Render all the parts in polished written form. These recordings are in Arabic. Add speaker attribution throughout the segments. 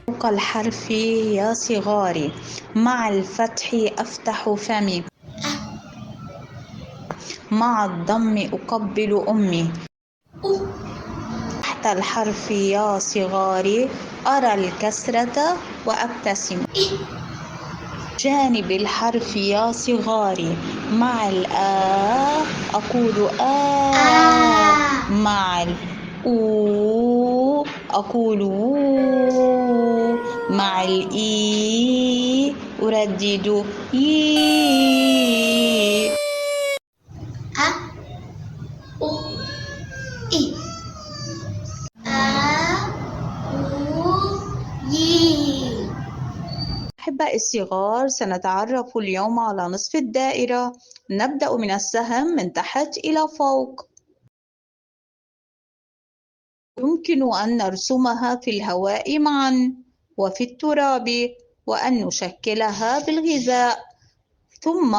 Speaker 1: فوق الحرف يا صغاري، مع الفتح أفتح فمي، مع الضم أقبل أمي. تحت الحرف يا صغاري أرى الكسرة وأبتسم. جانب الحرف يا صغاري مع الآ أقول مع الأو أقول أو، مع الإي أردد يي. أحبائي الصغار، سنتعرف اليوم على نصف الدائرة. نبدأ من السهم من تحت إلى فوق. يمكن أن نرسمها في الهواء معا وفي التراب، وأن نشكلها بالغذاء، ثم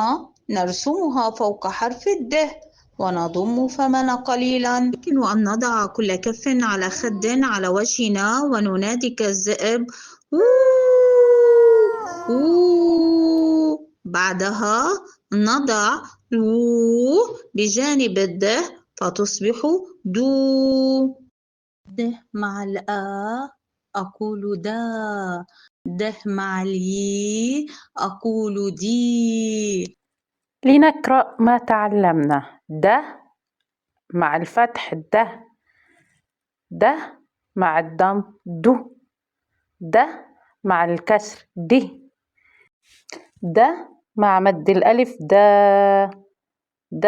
Speaker 1: نرسمها فوق حرف الد ونضم فمنا قليلا. يمكن أن نضع كل كف على خد على وجهنا وننادي كالذئب بعدها نضع بجانب الد فتصبح دو. د مع الآ أقول دا، د مع اليي أقول دي.
Speaker 2: لنقرأ ما تعلمنا. د مع الفتح د مع الضم دو، د مع الكسر دي، د مع مد الألف دا، د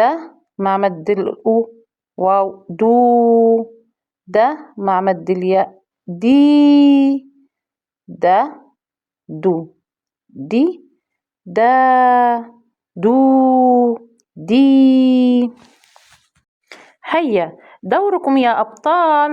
Speaker 2: مع مد الأو واو دو، د مع مد الياء دي، د دو دي، دا دو دي. هيا دوركم يا أبطال.